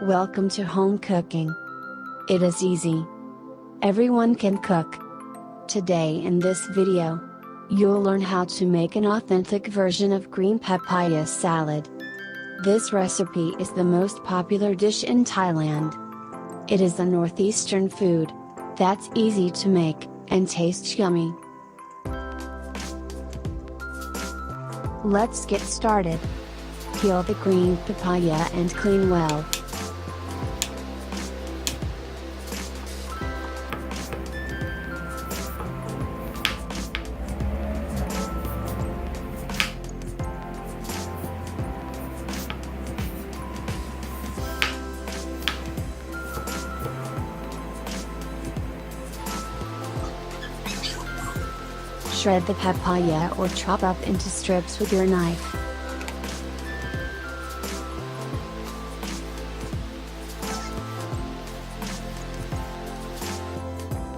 Welcome to home cooking. It is easy. Everyone can cook. Today in this video, you'll learn how to make an authentic version of green papaya salad. This recipe is the most popular dish in Thailand. It is a northeastern food that's easy to make and tastes yummy. Let's get started. Peel the green papaya and clean well. Shred the papaya or chop up into strips with your knife.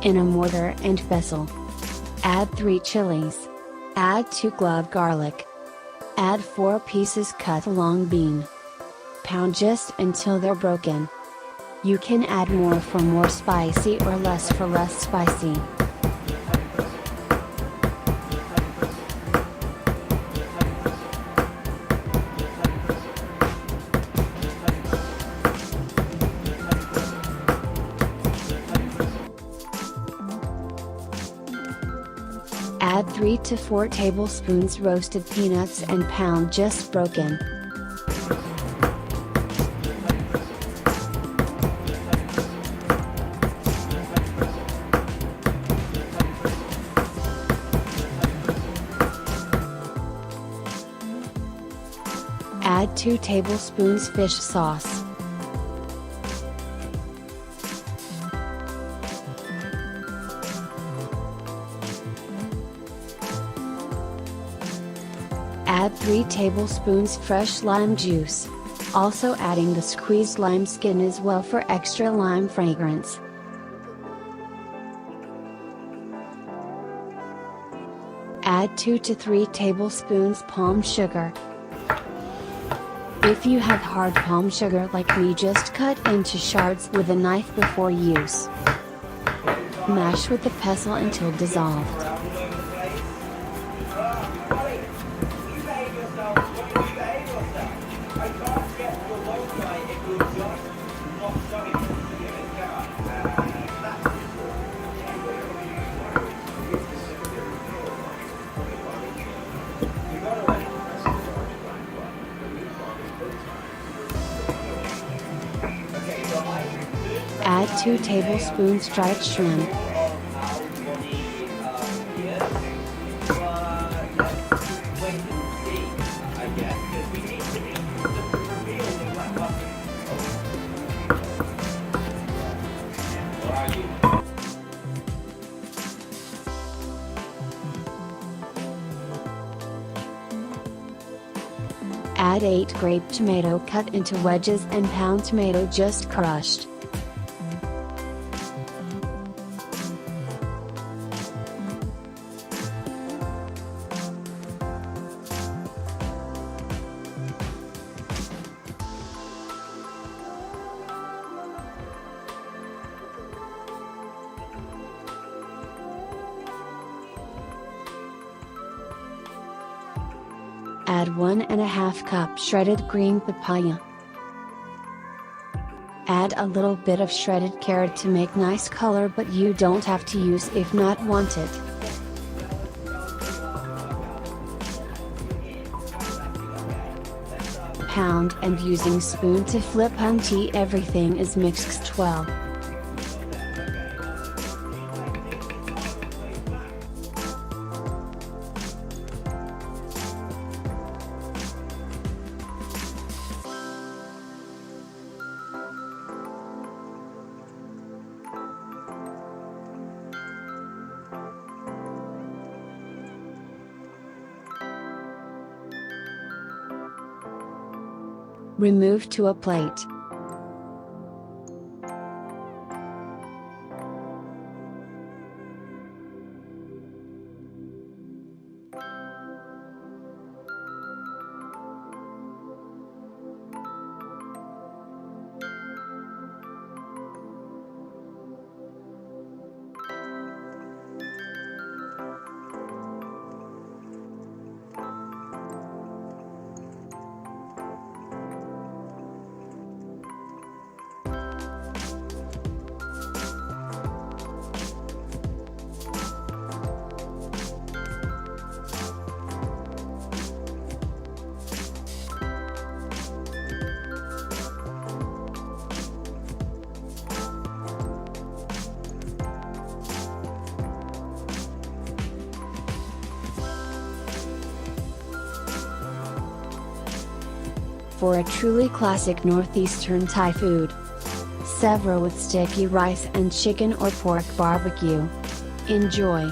In a mortar and pestle, add 3 chilies. Add 2 cloves garlic. Add 4 pieces cut long bean. Pound just until they're broken. You can add more for more spicy or less for less spicy. Add 3 to 4 tablespoons roasted peanuts and pound just broken. Add 2 tablespoons fish sauce. Add 3 tablespoons fresh lime juice, also adding the squeezed lime skin as well for extra lime fragrance. Add 2 to 3 tablespoons palm sugar. If you have hard palm sugar like me, just cut into shards with a knife before use. Mash with the pestle until dissolved. Add 2 tablespoons dried shrimp. Add 8 grape tomato cut into wedges and pound tomato just crushed. Add 1½ cup shredded green papaya. Add a little bit of shredded carrot to make nice color, but you don't have to use if not wanted. Pound and using spoon to flip until everything is mixed well. Remove to a plate. for a truly classic Northeastern Thai food. Serve with sticky rice and chicken or pork barbecue. Enjoy!